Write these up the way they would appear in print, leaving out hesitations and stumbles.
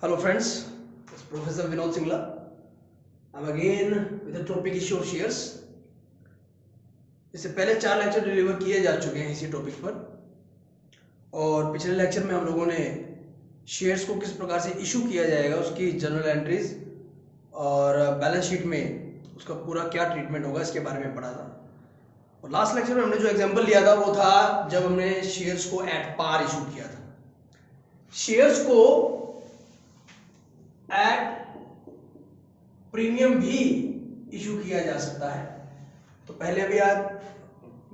Hello friends, it's Professor Vinod Singla. I'm again with the topic issue of shares. इससे पहले 4 lecture deliver किए जा चुके हैं इसी टॉपिक पर और पिछले लेक्चर में हम लोगों ने शेयर्स को किस प्रकार से इशू किया जाएगा, उसकी जनरल एंट्रीज और बैलेंस शीट में उसका पूरा क्या ट्रीटमेंट होगा इसके बारे में पढ़ा था। और लास्ट लेक्चर में हमने जो एग्जांपल लिया था वो था जब हमने शेयर्स को एट पार इशू किया था। शेयर्स को एट प्रीमियम भी इशू किया जा सकता है। तो पहले अभी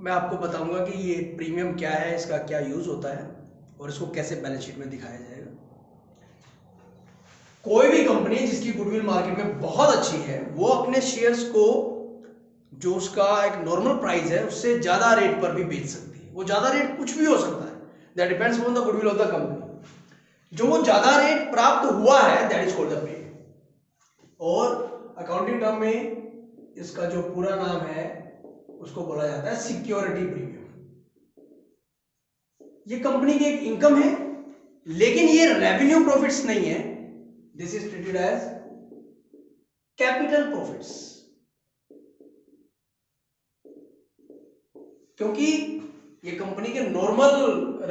मैं आपको बताऊंगा कि ये प्रीमियम क्या है, इसका क्या यूज होता है और इसको कैसे बैलेंस शीट में दिखाया जाएगा। कोई भी कंपनी जिसकी गुडविल मार्केट में बहुत अच्छी है वो अपने शेयर्स को जो उसका एक नॉर्मल प्राइस है उससे ज्यादा रेट पर भी बेच सकती है। वो ज्यादा रेट कुछ भी हो सकता है, that depends on the goodwill of the company. जो वो ज्यादा रेट प्राप्त हुआ है that is called the premium. और अकाउंटिंग टर्म में इसका जो पूरा नाम है उसको बोला जाता है सिक्योरिटी प्रीमियम। ये कंपनी की एक इनकम है लेकिन ये रेवेन्यू प्रॉफिट्स नहीं है। This is treated as capital profits, क्योंकि ये कंपनी के नॉर्मल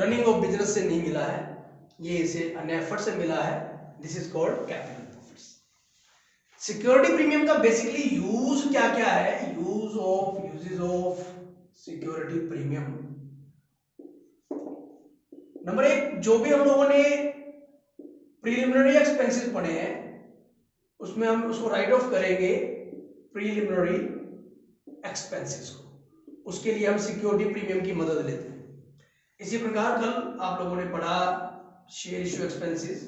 रनिंग ऑफ बिजनेस से नहीं मिला है, ये इसे अन्य एफर्ट से मिला है। This is called capital profits. Security premium का बेसिकली यूज क्या क्या है? Uses of security premium. Number 1, जो भी हम लोगों ने प्रीलिमिनरी एक्सपेंसेस पढ़े हैं उसमें हम उसको राइट ऑफ करेंगे प्रीलिमिनरी एक्सपेंसेस को। उसके लिए हम सिक्योरिटी प्रीमियम की मदद लेते हैं। इसी प्रकार कल आप लोगों ने पढ़ा share issue expenses,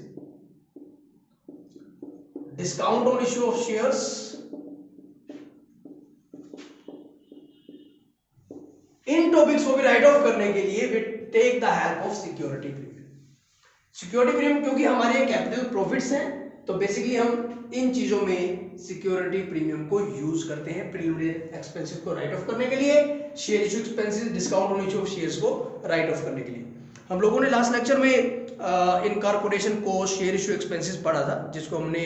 discount on issue of shares, इन टॉपिक्स को भी राइट ऑफ करने के लिए we take the help of security premium. Security premium क्योंकि हमारे कैपिटल प्रॉफिट्स हैं तो बेसिकली हम इन चीजों में सिक्योरिटी प्रीमियम को यूज करते हैं प्रीलिमिनरी एक्सपेंसेस को राइट ऑफ करने के लिए, share issue expenses, discount on issue of shares को राइट ऑफ करने के लिए। हम लोगों ने लास्ट लेक्चर में इनकॉर्पोरेशन को शेयर इश्यू एक्सपेंसेस पढ़ा था जिसको हमने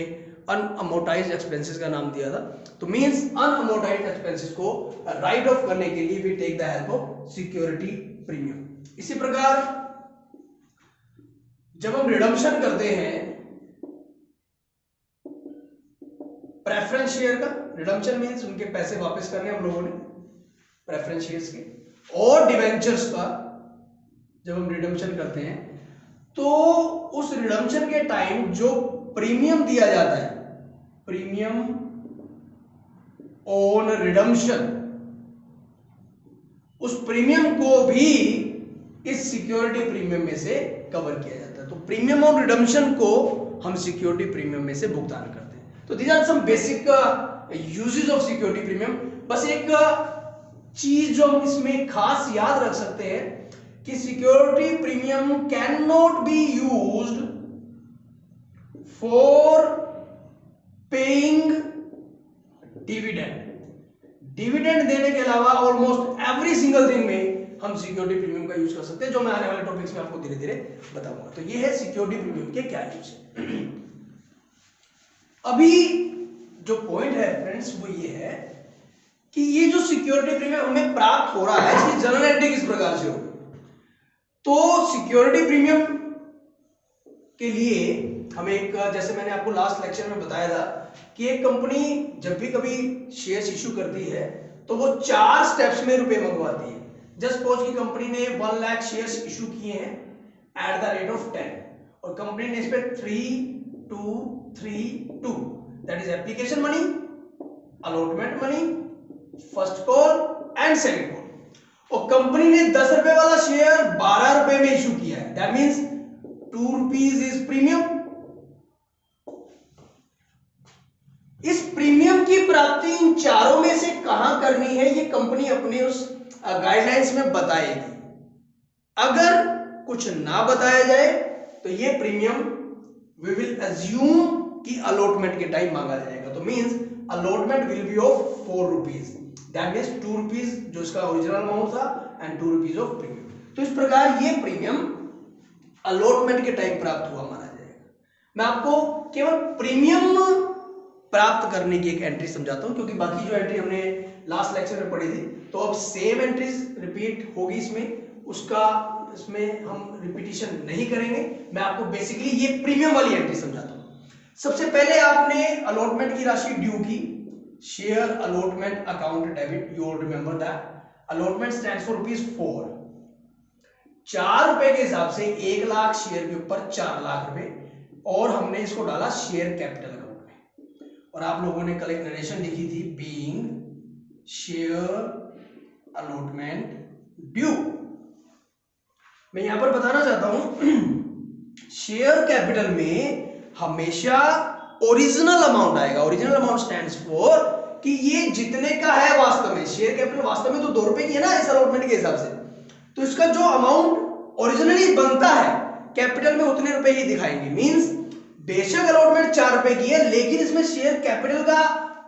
अनअमोर्टाइज्ड एक्सपेंसेस का नाम दिया था। तो मींस अनअमोर्टाइज्ड एक्सपेंसेस को राइट ऑफ करने के लिए we take the help of security premium. इसी प्रकार जब हम रिडम्पशन करते हैं प्रेफरेंस शेयर का, रिडम्पशन मींस उनके पैसे वापस करने हम लोगों ने प्रेफरेंस शेयर्स के, और डिवेंचर्स का जब हम रिडम्पशन करते हैं तो उस रिडम्पशन के टाइम जो प्रीमियम दिया जाता है, प्रीमियम ऑन रिडम्पशन, उस प्रीमियम को भी इस सिक्योरिटी प्रीमियम में से कवर किया जाता है। तो प्रीमियम ऑन रिडम्पशन को हम सिक्योरिटी प्रीमियम में से भुगतान करते हैं। तो these are some basic uses of security premium. बस एक चीज जो हम इसमें खास याद रख सकते हैं कि security premium can not be used for paying dividend. Dividend देने के अलावा ऑलमोस्ट एवरी सिंगल थिंग में हम सिक्योरिटी प्रीमियम का यूज कर सकते हैं, जो मैं आने वाले टॉपिक्स में आपको धीरे धीरे बताऊंगा। तो ये है सिक्योरिटी प्रीमियम के क्या यूज है। अभी जो पॉइंट है फ्रेंड्स वो ये है कि ये जो सिक्योरिटी प्रीमियम हमें प्राप्त हो रहा है इसकी जनरल एंट्री किस प्रकार से होगी। तो सिक्योरिटी प्रीमियम के लिए हमें एक, जैसे मैंने आपको लास्ट लेक्चर में बताया था कि एक कंपनी जब भी कभी शेयर्स इशू करती है तो वो 4 स्टेप्स में रुपए मंगवाती है। जस्ट सपोज की कंपनी ने 1 लाख शेयर्स इशू किए हैं एट द रेट ऑफ 10 और कंपनी ने इस पे 3,2,3,2 that is application money, allotment money, first call and second call, और कंपनी ने 10 रुपए वाला शेयर 12 रुपए में इशू किया है। That means 2 rupees is premium. इस प्रीमियम की प्राप्ति इन चारों में से कहां करनी है ये कंपनी अपने उस गाइडलाइंस में बताएगी। अगर कुछ ना बताया जाए तो ये प्रीमियम वी विल अज्यूम कि अलॉटमेंट के टाइम मांगा जाएगा। तो means allotment will be of 4 rupees, that means 2 rupees जो इसका ओरिजिनल अमाउंट था एंड 2 रुपीज ऑफ प्रीमियम। तो इस प्रकार ये प्रीमियम अलॉटमेंट के टाइम प्राप्त हुआ माना जाएगा। मैं आपको केवल प्रीमियम प्राप्त करने की एक एंट्री समझाता हूं, क्योंकि बाकी जो एंट्री हमने लास्ट लेक्चर में पढ़ी थी, तो अब सेम एंट्रीज रिपीट होगी इसमें, उसका इसमें हम रिपीटिशन नहीं करेंगे। मैं आपको बेसिकली ये प्रीमियम वाली एंट्री समझाता हूं। सबसे पहले आपने अलॉटमेंट की राशि ड्यू की, share allotment account debit, you all remember that. Allotment stands for ₹4। 4 रुपए के हिसाब से 1 लाख शेयर के ऊपर 4 लाख रुपए, और हमने इसको डाला शेयर कैपिटल अकाउंट में। और आप लोगों ने कल एक नरेशन लिखी थी, बीइंग शेयर अलॉटमेंट ड्यू। मैं यहां पर बताना चाहता हूं, शेयर कैपिटल में हमेशा ओरिजिनल अमाउंट आएगा। ओरिजिनल अमाउंट स्टैंड्स फॉर कि ये जितने का है वास्तव में, शेयर कैपिटल वास्तव में तो 2 रुपए की है ना इस अलॉटमेंट के हिसाब से, तो इसका जो अमाउंट ओरिजिनली बनता है कैपिटल में उतने रुपए ही दिखाएंगे। मींस बेशक अलॉटमेंट 4 रुपए की है, लेकिन इसमें शेयर कैपिटल का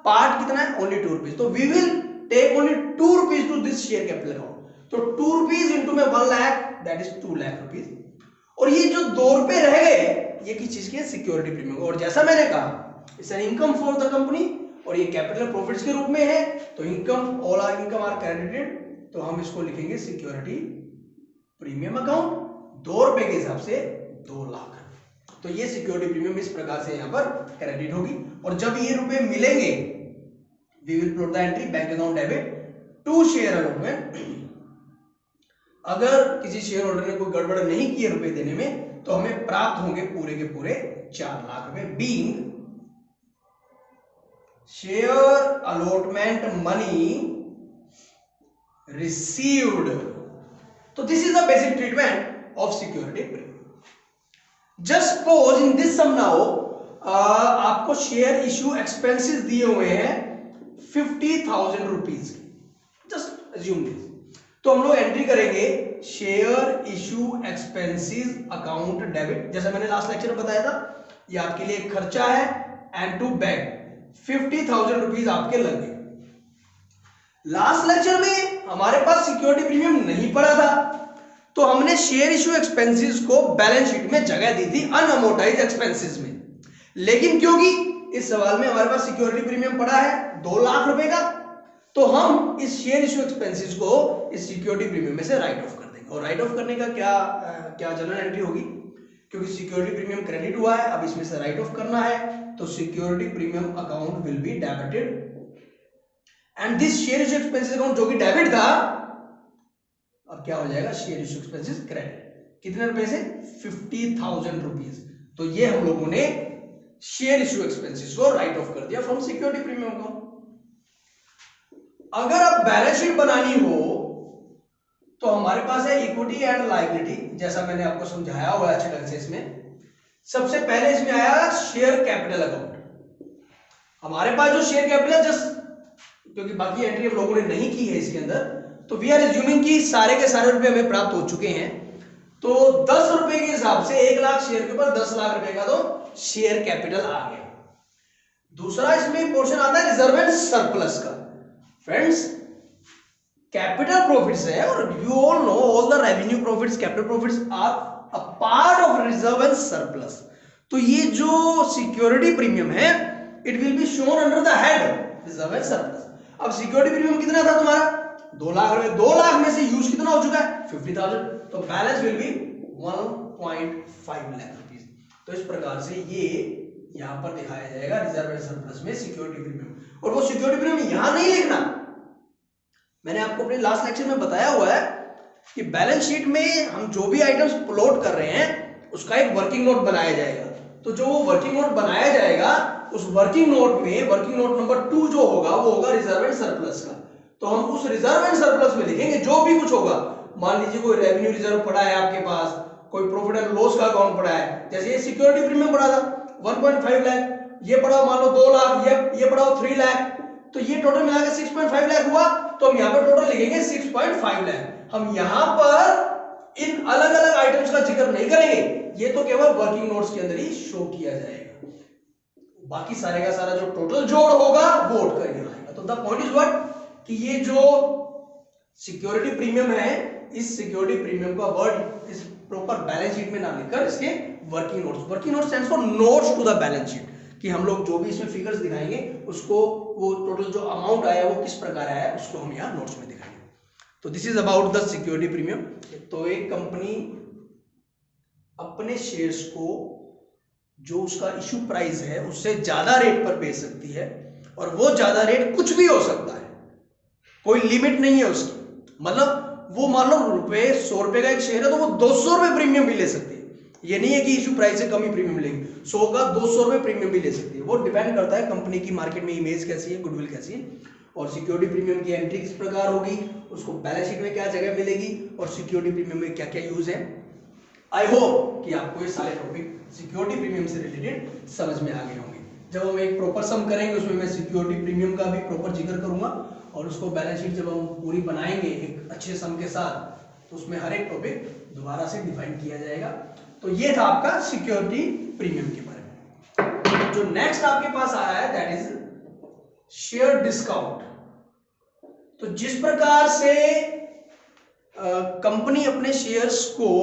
पार्ट कितना है, ओनली 2 रुपीज। तो we will take only 2 rupees to this share capital account. तो 2 रुपीज इंटू में 1 lakh, that is 2 lakh rupees. और ये जो 2 रुपए रह गए, ये किस चीज की, सिक्योरिटी प्रीमियम। और जैसा मैंने कहा, it's an income for the company, और ये कैपिटल प्रॉफिट्स के रूप में है, तो income, all are income are credited, तो हम इसको लिखेंगे सिक्योरिटी प्रीमियम अकाउंट। 2 रुपए के हिसाब से 2 लाख। तो ये सिक्योरिटी प्रीमियम इस प्रकार से यहां पर क्रेडिट होगी। और जब ये रुपए मिलेंगे, we will plot the entry bank account debit to share allotment. अगर किसी शेयर होल्डर ने कोई गड़बड़ नहीं की है रुपए देने में, तो हमें प्राप्त होंगे पूरे के पूरे 4 लाख रुपए, being share allotment money received. तो this is the basic treatment of security premium. Just suppose in this sum now, आपको शेयर इश्यू एक्सपेंसेस दिए हुए हैं 50,000 रुपीज। Just assume this. तो हम लोग एंट्री करेंगे share issue expenses account debit. जैसा मैंने लास्ट लेक्चर में बताया था, ये आपके लिए एक खर्चा है, एंड टू बैंक 50,000 रुपीज आपके लगे। लास्ट लेक्चर में हमारे पास सिक्योरिटी प्रीमियम नहीं पड़ा था, तो हमने शेयर इश्यू एक्सपेंसेस को बैलेंस शीट में जगह दी थी अनअमोर्टाइज्ड एक्सपेंसेस में। लेकिन क्योंकि इस सवाल में हमारे पास सिक्योरिटी प्रीमियम पड़ा है 2 लाख रुपए का, तो हम इस शेयर इश्यू एक्सपेंसेस को इस सिक्योरिटी प्रीमियम में से राइट ऑफ कर देंगे। और राइट ऑफ करने का क्या जनरल एंट्री होगी, क्योंकि सिक्योरिटी प्रीमियम क्रेडिट हुआ है, अब इसमें से राइट ऑफ करना है, तो security premium account will be debited, and this share issue expenses account जो कि डेबिट था, अब क्या हो जाएगा, शेयर इश्यू एक्सपेंसेस क्रेडिट। कितने रुपए से, 50,000 रुपीज। तो ये हम लोगों ने शेयर इश्यू एक्सपेंसेस को राइट ऑफ कर दिया फ्रॉम सिक्योरिटी प्रीमियम अकाउंट। अगर अब बैलेंस शीट बनानी हो, तो हमारे पास है इक्विटी एंड लायबिलिटी, जैसा मैंने आपको समझाया हुआ है अच्छे ढंग से। इसमें सबसे पहले इसमें आया शेयर कैपिटल अकाउंट। हमारे पास जो शेयर कैपिटल, जस्ट क्योंकि बाकी एंट्री हम लोगों ने नहीं की है इसके अंदर, तो वी आर एज्यूमिंग कि सारे के सारे रुपए हमें प्राप्त हो चुके हैं। तो 10 रुपए के हिसाब से 1 लाख शेयर के ऊपर 10 लाख रुपए का तो शेयर कैपिटल आ गया। दूसरा इसमें पोर्शन आता है रिजर्व एंड सरप्लस का। फ्रेंड्स, कैपिटल प्रॉफिट्स है, और you all know all the revenue profits, capital profits are a part of reserve and surplus. तो ये जो सिक्योरिटी प्रीमियम है, it will be shown under the head reserve and surplus. अब security premium कितना था तुम्हारा, 2 लाख रुपए। 2 लाख में से यूज कितना हो चुका है, 50,000। तो balance will be 1.5 lakh rupees. तो इस प्रकार से ये यहां पर दिखाया जाएगा रिजर्व एंड सरप्लस में सिक्योरिटी प्रीमियम। और वो सिक्योरिटी प्रीमियम यहां नहीं लिखना, मैंने आपको अपने लास्ट लेक्चर में बताया हुआ है कि बैलेंस शीट में हम जो भी आइटम्स प्लॉट कर रहे हैं, उसका एक वर्किंग नोट बनाया जाएगा। तो जो वो वर्किंग नोट बनाया जाएगा, उस वर्किंग नोट में वर्किंग नोट नंबर 2 जो होगा, वो होगा रिजर्व एंड सरप्लस का। तो हम उस रिजर्व एंड सरप्लस में लिखेंगे जो भी कुछ होगा। मान लीजिए कोई रेवेन्यू रिजर्व पड़ा है आपके पास, कोई प्रॉफिट एंड लॉस का अकाउंट पड़ा है, जैसे ये सिक्योरिटी प्रीमियम पड़ा था 1.5 लाख, ये पड़ा मान लो 2 लाख, ये पड़ा 3 लाख, तो ये टोटल मिला के 6.5 लाख हुआ। तो हम यहाँ पर टोटल लिखेंगे 6.5 लाख। हम यहाँ पर इन अलग अलग आइटम्स का जिक्र नहीं करेंगे, ये तो केवल वर्किंग नोट्स के अंदर ही शो किया जाएगा। बाकी सारे का सारा जो टोटल जोड़ होगा वो उठ कर यहाँ आएगा। तो द पॉइंट इज व्हाट, कि ये जो सिक्योरिटी प्रीमियम है, इस सिक्योरिटी प्रीमियम का वर्ड, इस प्रॉपर बैलेंस शीट में ना लिखकर इसके working notes stands for notes to the balance sheet, कि हम लोग जो भी इसमें फिगर्स दिखाएंगे उसको, वो टोटल जो अमाउंट आया वो किस प्रकार आया है उसको हम यहाँ नोट्स में दिखाएंगे। तो this is about the security premium. तो एक कंपनी अपने शेयर्स को जो उसका इशू प्राइस है उससे ज्यादा रेट पर बेच सकती है, और वो ज्यादा रेट कुछ भी हो सकता है, कोई लिमिट नहीं है उसकी। मतलब वो मान लो रुपए 100 रुपए का एक शेयर है तो वो 200 रुपए प्रीमियम भी ले सकती है। ये नहीं है कि इशू प्राइस से कम ही प्रीमियम लेगी, 100 का 200 रुपए प्रीमियम भी ले सकती है। वो डिपेंड करता है कंपनी की मार्केट में इमेज कैसी है, गुडविल कैसी है, और सिक्योरिटी प्रीमियम की एंट्री किस प्रकार होगी, उसको बैलेंस शीट में क्या जगह मिलेगी, और सिक्योरिटी प्रीमियम में क्या क्या यूज है। आई होप कि आपको ये सारे टॉपिक सिक्योरिटी प्रीमियम से रिलेटेड समझ में आ गए होंगे। जब हम एक प्रॉपर सम करेंगे उसमें मैं सिक्योरिटी प्रीमियम का भी प्रॉपर जिक्र करूंगा, और उसको बैलेंस शीट जब हम पूरी बनाएंगे एक अच्छे सम के साथ तो उसमें हर एक टॉपिक दोबारा से डिफाइन किया जाएगा। तो ये था आपका सिक्योरिटी प्रीमियम के बारे में। जो नेक्स्ट आपके पास आ रहा है दैट इज शेयर डिस्काउंट। तो जिस प्रकार से कंपनी अपने शेयर्स को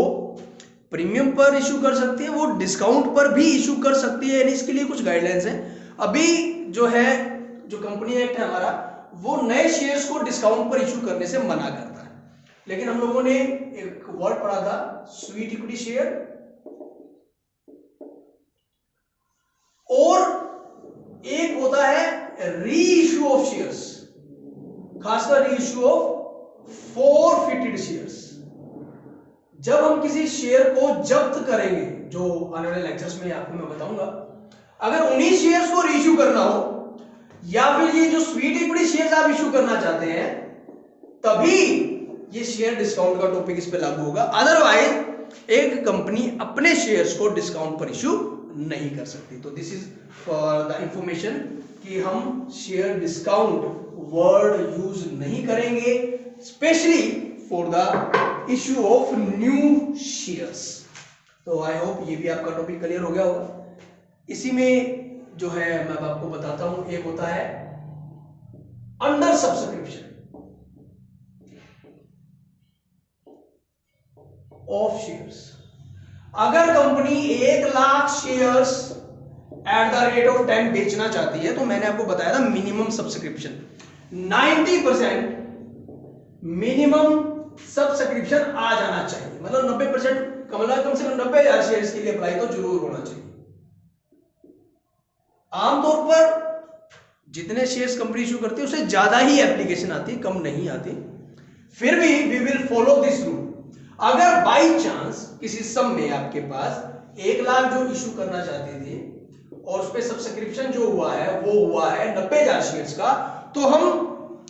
प्रीमियम पर इशू कर सकती है वो डिस्काउंट पर भी इशू कर सकती है, यानी इसके लिए कुछ गाइडलाइंस हैं। अभी जो है जो कंपनी एक्ट है हमारा वो नए शेयर्स को डिस्काउंट पर इशू करने से मना करता है, लेकिन हम लोगों ने एक वर्ड पढ़ा था स्वीट इक्विटी शेयर, और एक होता है री इशू ऑफ शेयर्स, खासकर री इशू ऑफ फॉरफिटेड शेयर्स। जब हम किसी शेयर को जब्त करेंगे, जो आने वाले लेक्चर्स में आपको मैं बताऊंगा, अगर उन्हीं शेयर्स को रीइश्यू करना हो या फिर ये जो स्वीट इक्विटी शेयर्स आप इशू करना चाहते हैं तभी ये शेयर डिस्काउंट का टॉपिक इस पे लागू होगा। अदरवाइज एक कंपनी अपने शेयर्स को डिस्काउंट पर इशू नहीं कर सकती। तो this is for the information कि हम शेयर डिस्काउंट वर्ड यूज नहीं करेंगे, specially for the issue of new shares. तो आई होप ये भी आपका टॉपिक क्लियर हो गया होगा। इसी में जो है मैं आपको बताता हूं, एक होता है अंडर सब्सक्रिप्शन ऑफ शेयर्स। अगर company 1 lakh shares at the rate of 10 बेचना चाहती है तो मैंने आपको बताया था मिनिमम सब्सक्रिप्शन 90% मिनिमम सब्सक्रिप्शन आ जाना चाहिए, मतलब 90% कम से कम 90,000 शेयर्स के लिए अप्लाई तो जरूर होना चाहिए। आमतौर पर जितने शेयर्स कंपनी इशू करती है उससे ज्यादा ही एप्लीकेशन आती है, कम नहीं आती। फिर भी we will follow this rule. अगर बाई चांस किसी सम में आपके पास 1 लाख जो इशू करना चाहते थे और उस पे सब्सक्रिप्शन जो हुआ है वो हुआ है 90,000 शेयर्स का, तो हम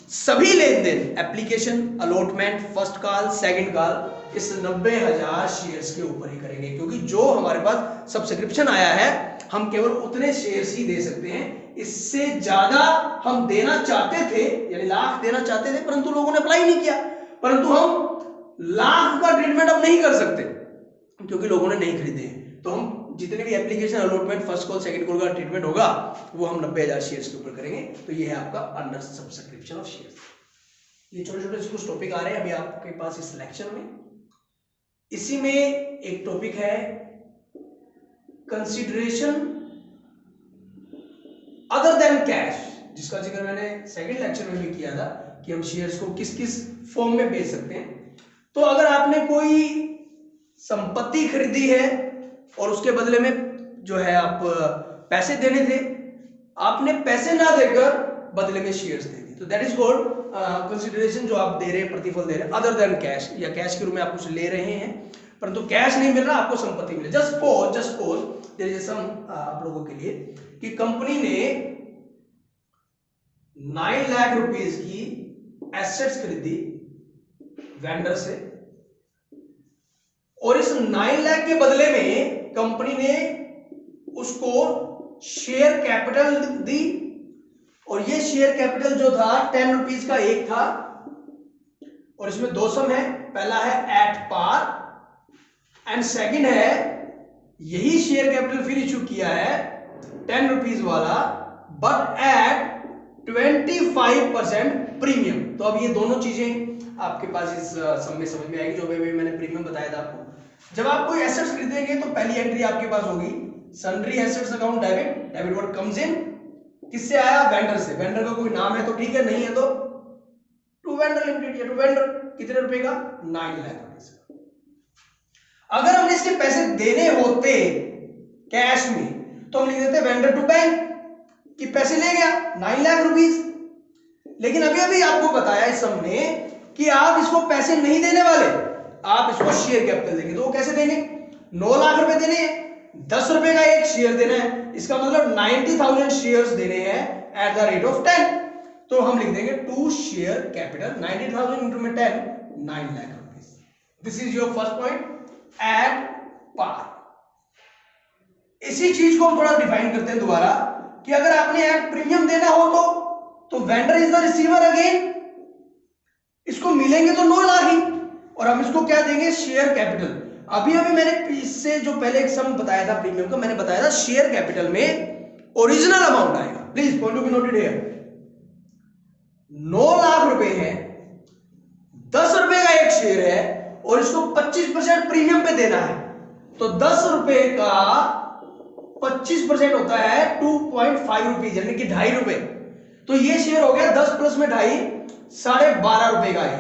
सभी लेन देन application, allotment, first call, second call इस 90,000 शेयर्स के ऊपर ही करेंगे, क्योंकि जो हमारे पास सब्सक्रिप्शन आया है हम केवल उतने शेयर्स ही दे सकते हैं। इससे ज्यादा हम देना चाहते थे, यानी लाख देना चाहते थे, परंतु लोगों ने अप्लाई नहीं किया। परंतु हम लाख का ट्रीटमेंट अब नहीं कर सकते क्योंकि लोगों ने नहीं खरीदे हैं। तो हम जितने भी application, allotment, first call, second call का ट्रीटमेंट होगा वो हम 90,000 शेयर्स के ऊपर करेंगे। तो ये है आपका अंडर सब्सक्रिप्शन ऑफ शेयर्स। ये छोटे छोटे कुछ टॉपिक आ रहे हैं अभी आपके पास इस लेक्चर में। इसी में एक टॉपिक है कंसीडरेशन अदर देन कैश, जिसका जिक्र मैंने सेकंड लेक्चर में भी किया था कि हम शेयर्स को किस किस फॉर्म में बेच सकते हैं। तो अगर आपने कोई संपत्ति खरीदी है और उसके बदले में जो है आप पैसे देने थे, आपने पैसे ना देकर बदले में शेयर्स दे दी, तो दैट इज कॉल्ड कंसीडरेशन। जो आप दे रहे हैं, प्रतिफल दे रहे हैं अदर देन कैश, या कैश के रूप में आप कुछ ले रहे हैं परंतु कैश नहीं मिल रहा, आपको संपत्ति मिले। Just suppose there is some आप लोगों के लिए कि कंपनी ने 9 लाख रुपीस की एसेट्स खरीदी वेंडर से, और इस 9 लाख के बदले में कंपनी ने उसको शेयर कैपिटल दी, और ये शेयर कैपिटल जो था 10 रुपीस का एक था, और इसमें 2 सम है। पहला है एट पार एंड सेकंड है यही शेयर कैपिटल फिर इशू किया है 10 रुपीस वाला बट एट 25% प्रीमियम। तो अब ये दोनों चीजें आपके पास इस सम में समझ में आएगी। जो भी मैंने प्रीमियम बताया था आपको, जब आप कोई एसेट्स खरीदेंगे तो पहली एंट्री आपके पास होगी sundry assets account debit. Debit what comes in, किससे आया, वेंडर से। वेंडर का कोई नाम है तो ठीक है, नहीं है तो टू वेंडर लिमिटेड या टू वेंडर। कितने रुपए का, 9 लाख रुपए का। अगर हमने इसके पैसे देने होते कैश में तो हम लिख देते वेंडर टू बैंक कि पैसे ले गया 9 लाख रुपीस। लेकिन अभी अभी आपको बताया इस हमने कि आप इसको पैसे नहीं देने वाले, आप इसको शेयर कैपिटल देंगे। तो वो कैसे देंगे, 9 लाख रुपए देने हैं, 10 रुपए का एक शेयर देना है, इसका मतलब 90,000 शेयर्स देने हैं एट द रेट ऑफ 10। तो हम लिख देंगे टू शेयर कैपिटल 90,000 इंटू में 10, 9 lakh rupees. This is your first point at par. इसी चीज को हम थोड़ा डिफाइन करते हैं दोबारा कि अगर आपने एट प्रीमियम देना हो तो vendor is the receiver again, इसको मिलेंगे तो 9 लाख ही, और हम इसको क्या देंगे, शेयर कैपिटल। अभी मैंने इससे जो पहले एक सम बताया था प्रीमियम का, मैंने बताया था शेयर कैपिटल में ओरिजिनल अमाउंट आएगा। Please point to be noted here. 9 lakh रुपए है, 10 रुपए का एक शेयर है और इसको 25% प्रीमियम पे देना है, तो 10 रुपए का 25% होता है 2.5 रुपीज, यानी कि 2.5 रुपए। तो ये शेयर हो गया 10 प्लस में 2.5, 12.5 रुपए का है।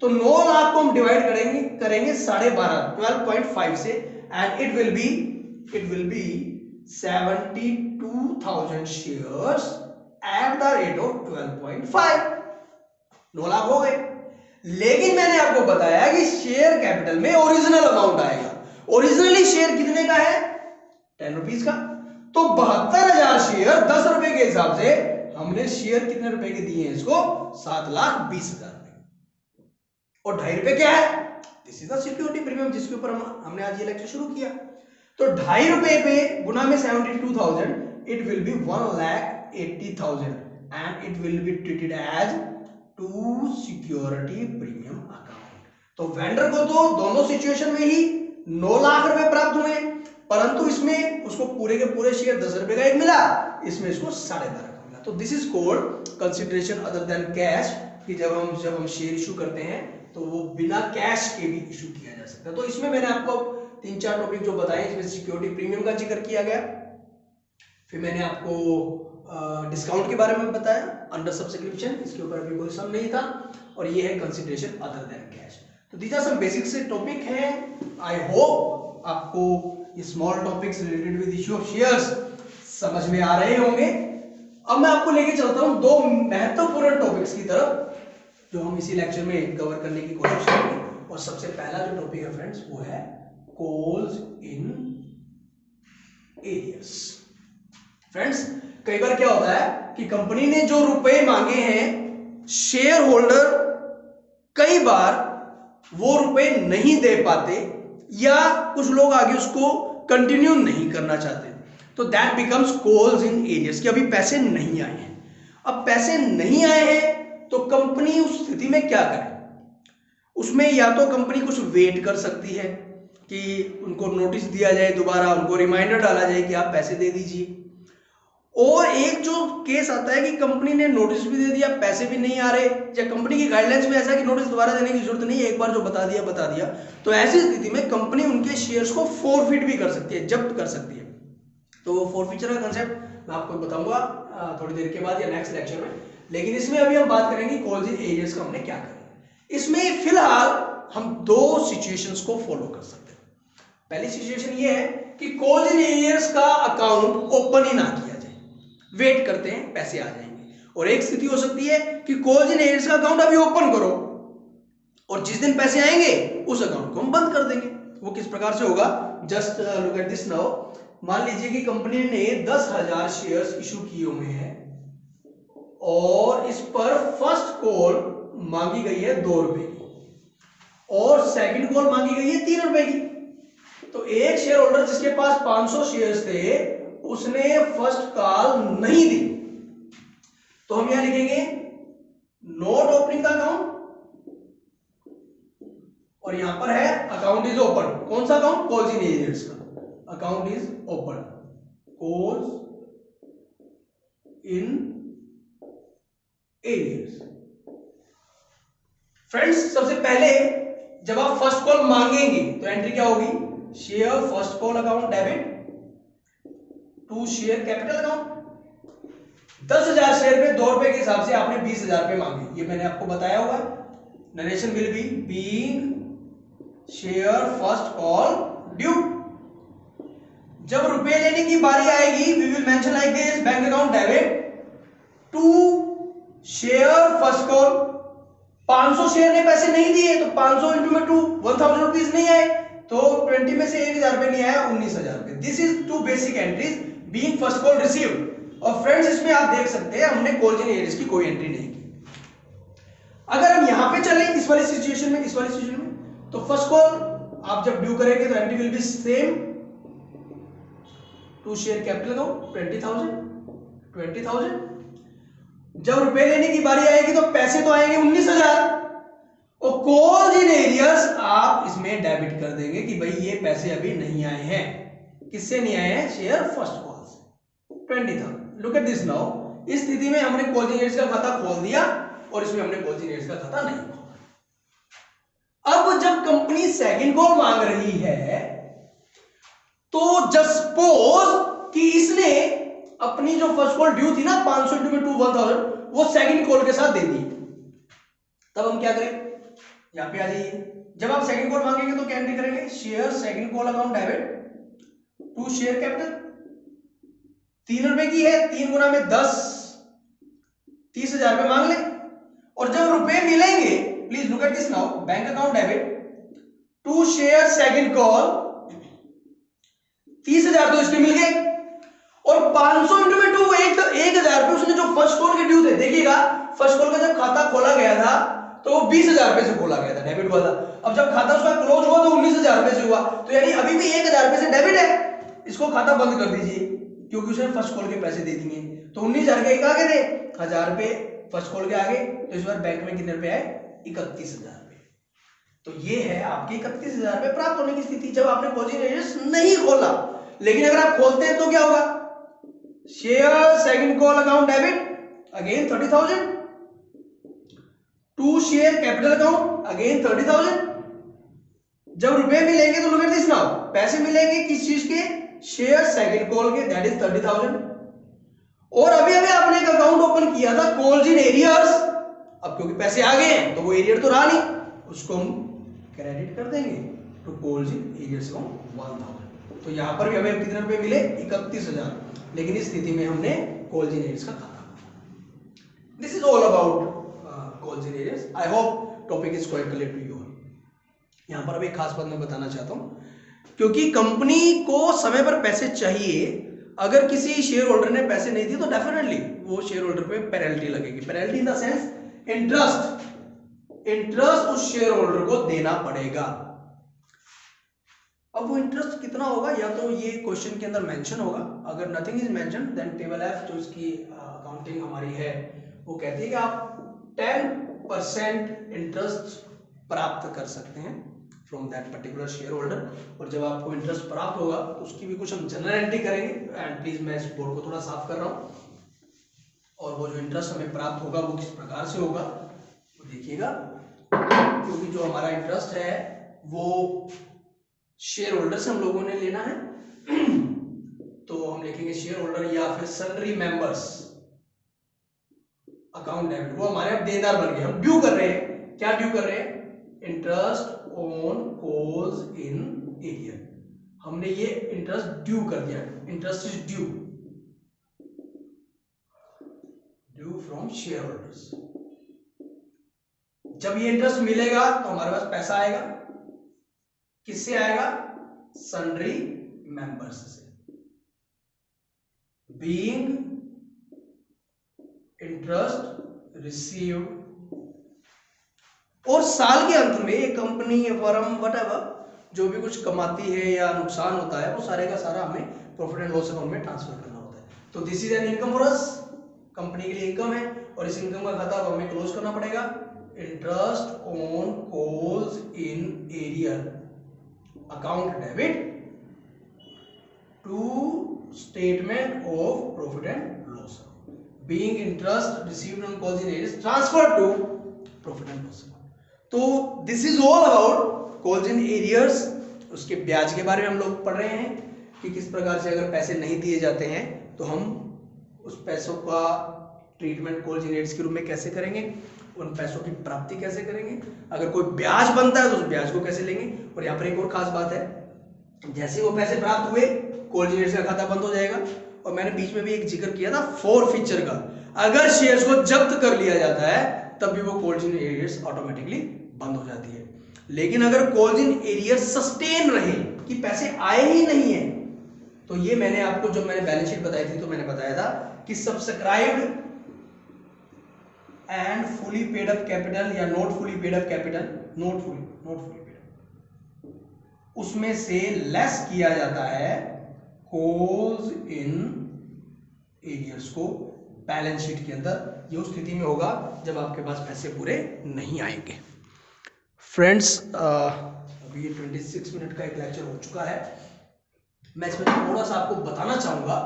तो 9 लाख को हम डिवाइड करेंगे 12.5 12.5 से, and it will B 72,000 shares at the rate of 12.5। 9 lakh हो गए। लेकिन मैंने आपको बताया कि शेयर कैपिटल में ओरिजिनल अमाउंट आएगा। ओरिजिनली शेयर कितने का है, 10 रुपीज का। तो 72,000 शेयर 10 रुपए के हिसाब से हमने शेयर कितने रुपए के दिए हैं इसको, 7,20,000 में। और 2.5 रुपए क्या है, this is the security premium, जिसके ऊपर हमने आज ये लेक्चर शुरू किया। तो 2.5 रुपए पे गुना में 72,000, it will be 1,80,000 and it will be treated as to security premium account. तो वेंडर को तो दोनों सिचुएशन में ही 9 लाख रुपए प्राप्त हुए, परंतु इसमें उसको पूरे के पूरे शेयर 10 रुपए का एक मिला, इसमें इसको 12.5 का मिला। तो this is called consideration other than cash, कि जब हम शेयर इशू करते हैं तो वो बिना कैश के भी इशू किया जा सकता है। तो इसमें मैंने आपको 3-4 टॉपिक जो बताए, इसमें सिक्योरिटी प्रीमियम का जिक्र किया गया, फिर मैंने आपको डिस्काउंट के बारे में बताया अंडर सब्सक्रिप्शन, इसके ऊपर अभी कोई सम नहीं था, और ये है कंसिडरेशन अदर देन कैश। तो दीज आर सम बेसिक से टॉपिक हैं। आई होप आपको ये small topics related with issue of shares समझ में आ रहे होंगे। अब मैं आपको लेके चलता हूं 2 महत्वपूर्ण टॉपिक्स की तरफ जो हम इसी लेक्चर में कवर करने की कोशिश करेंगे। और सबसे पहला जो टॉपिक है फ्रेंड्स, वो है कॉल्स इन एरियर्स। फ्रेंड्स, कई बार क्या होता है कि कंपनी ने जो रुपए मांगे हैं, शेयर होल्डर कई बार वो रुपए नहीं दे पाते, या कुछ लोग आगे उसको कंटिन्यू नहीं करना चाहते, तो that becomes calls in arrears, कि अभी पैसे नहीं आए हैं। अब पैसे नहीं आए हैं तो कंपनी उस स्थिति में क्या करे, उसमें या तो कंपनी कुछ वेट कर सकती है कि उनको नोटिस दिया जाए, दोबारा उनको रिमाइंडर डाला जाए कि आप पैसे दे दीजिए। और एक जो केस आता है कि कंपनी ने नोटिस भी दे दिया, पैसे भी नहीं आ रहे, या कंपनी की गाइडलाइंस में ऐसा कि नोटिस दोबारा देने की जरूरत नहीं है, एक बार जो बता दिया, तो ऐसी स्थिति में कंपनी उनके शेयर्स को फोरफिट भी कर सकती है, जब्त कर सकती है। तो वो फोरफिचर का कंसेप्ट मैं आपको बताऊंगा थोड़ी देर के बाद या नेक्स्ट लेक्चर में। लेकिन इसमें अभी हम बात करेंगे कॉल्स इन एरियर्स का हमने क्या करना। इसमें फिलहाल हम 2 सिचुएशंस को फॉलो कर सकते हैं। पहली सिचुएशन ये है कि कॉल्स इन एरियर्स का अकाउंट ओपन ही ना किया जाए, वेट करते हैं पैसे आ जाएंगे। और एक स्थिति हो सकती है कि कॉल्स इन एरियर्स का अकाउंट अभी ओपन करो और जिस दिन पैसे आएंगे उस अकाउंट को हम बंद कर देंगे। वो किस प्रकार से होगा, just look at this now. मान लीजिए कि कंपनी ने 10,000 शेयर्स इशू किए हुए हैं और इस पर फर्स्ट कॉल मांगी गई है 2 रुपए की और सेकंड कॉल मांगी गई है 3 रुपए की। तो एक शेयर होल्डर जिसके पास 500 शेयर्स थे, उसने फर्स्ट कॉल नहीं दी, तो हम यहां लिखेंगे नॉट ओपनिंग द अकाउंट, और यहां पर है अकाउंट इज ओपन। कौन सा अकाउंट, कॉल्स इन एरियर्स का account is open, calls in arrears. Friends, सबसे पहले जब आप फर्स्ट कॉल मांगेंगे तो एंट्री क्या होगी, share first call account debit to share capital account. 10,000 share पे 2 रुपए के हिसाब से आपने 20,000 रुपए मांगे, ये मैंने आपको बताया हुआ। Narration will be being share first call due. जब रुपए लेने की बारी आएगी we will mention like this, bank account debit to share first call. 500 share ने पैसे नहीं दिए तो 500 इंटू में 2 1000 रुपीज नहीं आए, तो 20 में से 1000 रुपए नहीं आया, 19,000 रुपए। This is two basic entries being first call received. और फ्रेंड्स इसमें आप देख सकते हैं हमने कॉलजिन एरियर्स की कोई एंट्री नहीं की। अगर हम यहां पे चले इस वाली सिचुएशन में, तो फर्स्ट कॉल आप जब ड्यू करेंगे तो entry will be same to share capital account 20,000। जब रुपए लेने की बारी आएगी तो पैसे तो आएंगे 19,000 और कॉलजिन एरियर्स आप इसमें डेबिट कर देंगे कि भाई ये पैसे अभी नहीं आए हैं। किससे नहीं आए हैं? शेयर फर्स्ट कॉल से 20,000। लुक एट दिस नाउ, इस स्थिति में हमने कॉलजिन एरियर्स का खाता खोल दिया और इसमें हमने कॉलजिन एरियर्स का खाता नहीं खोला। अब जब कंपनी सेकंड कॉल मांग रही है तो जस्ट सपोज कि इसने अपनी जो फर्स्ट कॉल ड्यू थी ना 500 इंटू में 2 1000, वो सेकंड कॉल के साथ दे दी। तब हम क्या करें? यहां पे आ जाइए। जब आप सेकंड कॉल मांगेंगे तो क्या एंट्री करेंगे? Share second call account debit to share capital. 3 रुपए की है, 3 गुना में 10, 30,000 रुपए मांग ले। और जब रुपए मिलेंगे, please look at this now, bank account debit to share second call, 30,000 तो इसके मिल गए और 500 इंटू में 2 1,000 रुपए उसने जो फर्स्ट कॉल के ड्यू थे। देखिएगा फर्स्ट कॉल का जब खाता खोला गया था तो वो 20,000 रुपए से खोला गया था, डेबिट हुआ था। अब जब खाता उसका क्लोज हुआ तो 19,000 रुपए से हुआ, तो यानी अभी भी 1,000 रुपए से डेबिट है। इसको खाता बंद कर दीजिए क्योंकि उसने फर्स्ट कॉल के पैसे दे दिए। तो 19,000 के आगे थे, 1,000 रुपए फर्स्ट कॉल के आगे, तो इस बार बैंक में कितने रुपए आए? 31,000 रुपए। तो ये है आपके 31,000 रुपए प्राप्त होने की स्थिति जब आपने कॉलजिन एरियर्स नहीं खोला। लेकिन अगर आप खोलते हैं तो क्या होगा? Share second call account debit again 30,000 to share capital account again 30,000। जब रुपए मिलेंगे तो लुक एट दिस नाउ, पैसे मिलेंगे किस चीज के? शेयर सेकंड कॉल के, दैट इज 30,000। और अभी अभी आपने एक अकाउंट ओपन किया था कॉलजिन एरियर्स। अब क्योंकि पैसे आ गए हैं तो वो एरियर तो रहा नहीं, उसको हम क्रेडिट कर देंगे टू कॉलजिन एरियर्स अकाउंट 1,000। तो यहां पर भी हमें कितने रुपए मिले? 31,000। लेकिन इस स्थिति में हमने कॉलजिन एरियर्स का खाता खोला। This is all about calls in arrears. I hope topic is quite clear to you. यहां पर अभी एक खास बात मैं बताना चाहता हूं, क्योंकि कंपनी को समय पर पैसे चाहिए। अगर किसी शेयर होल्डर ने पैसे नहीं दिए तो डेफिनेटली वो शेयर होल्डर पे पेनल्टी लगेगी। Penalty in the sense interest उस शेयर होल्डर को देना पड़ेगा। अब वो इंटरेस्ट कितना होगा, या तो ये क्वेश्चन के अंदर मेंशन होगा। अगर nothing is mention then table F जो इसकी अकाउंटिंग हमारी है वो कहती है कि आप 10% इंटरेस्ट प्राप्त कर सकते हैं from that particular share holder. और जब आपको इंटरेस्ट प्राप्त होगा तो उसकी भी कुछ हम जनरल एंट्री करेंगे। एंड प्लीज मैं इस बोर्ड को थोड़ा साफ कर रहा हूँ। और वो जो इंटरेस्ट हमें प्राप्त होगा वो किस प्रकार से होगा वो देखिएगा, क्योंकि जो हमारा इंटरेस्ट है वो शेयर होल्डर से हम लोगों ने लेना है। तो हम लिखेंगे शेयर होल्डर या फिर सन्ड्री मेंबर्स अकाउंट डेबिट। वो हमारे अब देनदार बन गए, हम ड्यू कर रहे हैं। क्या ड्यू कर रहे हैं? Interest on calls in arrear. हमने ये इंटरेस्ट ड्यू कर दिया। Interest is due from share holders. जब ये इंटरेस्ट मिलेगा तो हमारे पास पैसा आएगा। किससे आएगा? सन्ड्री मेंबर्स से। Being interest received. और साल के अंत में ये कंपनी या फर्म व्हाटएवर जो भी कुछ कमाती है या नुकसान होता है वो सारे का सारा हमें प्रॉफिट एंड लॉस अकाउंट में ट्रांसफर करना होता है। तो this is an income for us. Company के लिए इनकम है और इस इनकम का खाता हमें क्लोज करना पड़ेगा। Interest on calls in arrear account debit to statement of profit and loss. Being interest received on calls in arrears transfer to profit and loss. तो this is all about calls in arrears उसके ब्याज के बारे में हम लोग पढ़ रहे हैं कि किस प्रकार से अगर पैसे नहीं दिए जाते हैं तो हम उस पैसों का ट्रीटमेंट कॉल जनरेट्स के रूप में कैसे करेंगे, उन पैसों की प्राप्ति कैसे करेंगे, अगर कोई ब्याज बनता है तो उस ब्याज को कैसे लेंगे। और यहाँ पर एक और खास बात है, जैसे वो पैसे प्राप्त हुए कॉल जनरेट्स का खाता बंद हो जाएगा। और मैंने बीच में भी एक जिक्र किया था फॉरफीचर का, अगर शेयर्स को जब्त कर लिया जाता है तब भी वो कॉल्ड इन एरियर्स ऑटोमेटिकली बंद हो जाती है। लेकिन अगर कॉल्ड इन एरियर्स सस्टेन रहे कि पैसे आए ही नहीं है, तो ये मैंने आपको जब मैंने बैलेंस शीट बताई थी तो मैंने बताया था कि subscribed and fully paid up capital या not fully paid up capital, not fully paid up, उसमें से लेस किया जाता है कॉल्ड इन एरियर्स को बैलेंस शीट के अंदर। ये उस स्थिति में होगा जब आपके पास पैसे पूरे नहीं आएंगे। फ्रेंड्स, अभी ये 26 मिनट का एक लेक्चर हो चुका है। मैं इसमें थोड़ा सा आपको बताना चाहूंगा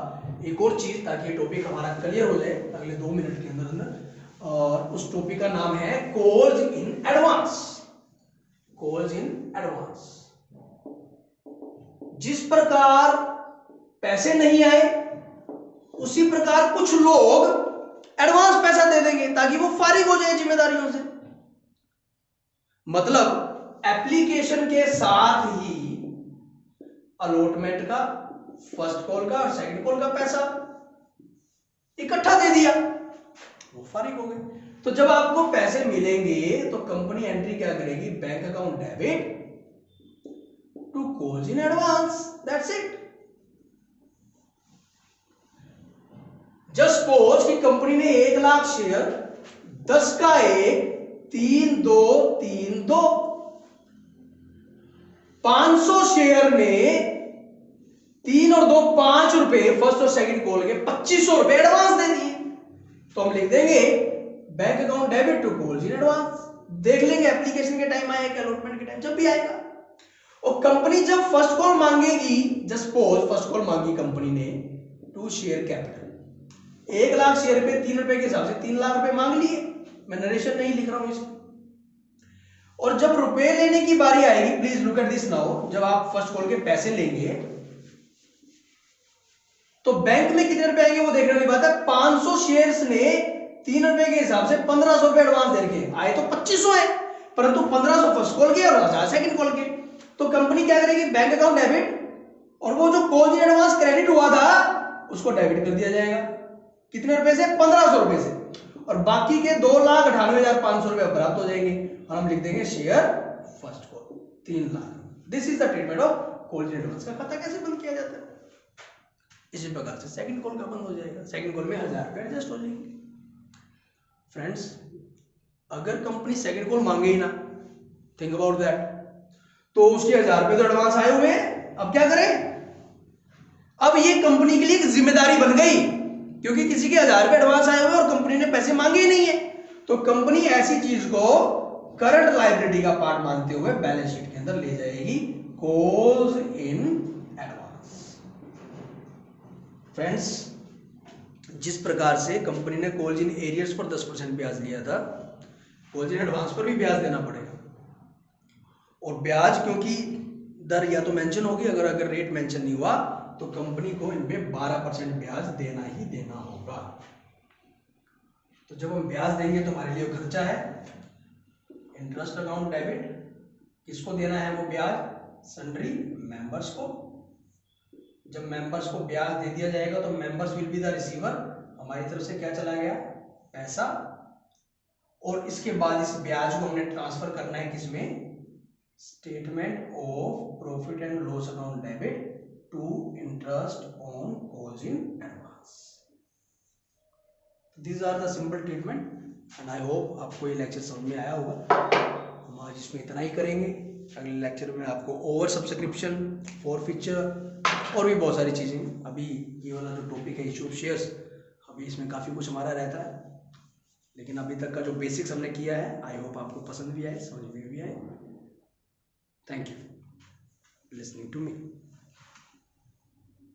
एक और चीज, ताकि ये टॉपिक हमारा क्लियर हो जाए अगले 2 मिनट के अंदर। और उस टॉपिक का नाम है calls in advance. Calls in advance, जिस प्रकार पैसे नहीं आए उसी प्रकार कुछ लोग एडवांस पैसा दे देंगे ताकि वो फारिग हो जाए जिम्मेदारियों से। मतलब एप्लीकेशन के साथ ही अलॉटमेंट का, फर्स्ट कॉल का और सेकंड कॉल का पैसा इकट्ठा दे दिया, वो फारिग हो गए। तो जब आपको पैसे मिलेंगे तो कंपनी एंट्री क्या करेगी, bank account debit to calls in advance, that's it. Just suppose कि कंपनी ने 1 लाख शेयर 10 का 1 3 2 3 2 500 शेयर में 3 और 2 5 रुपए फर्स्ट और सेकंड कॉल के 2500 रुपए एडवांस दे दिए, तो हम लिख देंगे bank account debit to calls in advance. देख लेंगे एप्लीकेशन के टाइम आएगा, अलॉटमेंट के टाइम जब भी आएगा। और कंपनी जब फर्स्ट कॉल मांगेगी, जस्ट सपोज फर्स्ट कॉल मांगी कंपनी ने to share capital, 1 lakh share पे 3 रुपए के हिसाब से 3 लाख रुपए मांग लिए। मैं नरेशन नहीं लिख रहा हूं इसमें। और जब रुपए लेने की बारी आएगी, please look at this now, जब आप फर्स्ट कॉल के पैसे लेंगे तो बैंक में कितने रुपए आएंगे वो देखने वाली बात है। 500 शेयर्स ने 3 रुपए के हिसाब से 1500 रुपए एडवांस दे के आए तो 2500 है, परंतु 1500 फर्स्ट कॉल के और 1000 सेकंड कॉल के। तो कंपनी क्या करेगी, बैंक अकाउंट डेबिट, और वो जो कॉल इन एडवांस क्रेडिट हुआ था उसको डेबिट कर दिया जाएगा। कितने रुपए से, 1500 रुपए से, और बाकी के 2,98,500 रुपए प्राप्त हो जाएंगे और हम लिख देंगे share first call 3 lakh. This is the treatment of call in advance. का खाता कैसे बंद किया जाता है, इसी प्रकार से सेकंड कॉल का बंद हो जाएगा। सेकंड कॉल में 1000 रुपए एडजस्ट हो जाएंगे। फ्रेंड्स, अगर कंपनी सेकंड कॉल मांगे ही ना, थिंक अबाउट दैट, तो उसके 1000 रुपए तो एडवांस आए हुए हैं, अब क्या करें। अब ये कंपनी के लिए एक जिम्मेदारी बन गई, क्योंकि किसी के 1000 रुपए एडवांस आए हुए और कंपनी ने पैसे मांगे ही नहीं है, तो कंपनी ऐसी चीज को करंट लायबिलिटी का पार्ट मानते हुए बैलेंस शीट के अंदर ले जाएगी, कॉल्स इन एडवांस। फ्रेंड्स, जिस प्रकार से कंपनी ने कॉल्स इन एरियर्स पर 10% ब्याज लिया था, कॉल्स इन एडवांस पर भी ब्याज देना पड़ेगा। और ब्याज क्योंकि दर या तो मेंशन होगी, अगर रेट मेंशन नहीं हुआ तो कंपनी को इनपे 12% ब्याज देना ही देना होगा। तो जब हम ब्याज देंगे तो हमारे लिए खर्चा है। इंटरेस्ट अकाउंट डेबिट, किसको देना है वो ब्याज, सन्ड्री मेंबर्स को। जब मेंबर्स को ब्याज दे दिया जाएगा तो members will be the receiver, हमारी तरफ से क्या चला गया, पैसा। और इसके बाद इस ब्याज को हमने ट्रांसफर करना है किसमें, statement of profit and loss account debit to interest on calls in advance. These are the simple treatment and I hope आपको ये लेक्चर समझ में आया होगा। हम आज इसमें इतना ही करेंगे। अगले लेक्चर में आपको ओवर सब्सक्रिप्शन, फॉरफीचर और भी बहुत सारी चीज़ें, अभी ये वाला जो टॉपिक है इशू ऑफ शेयर्स, अभी इसमें काफ़ी कुछ हमारा रहता है, लेकिन अभी तक का जो बेसिक्स हमने किया है आई होप आपको पसंद भी आए, समझ में भी आए। Thank you listening to me.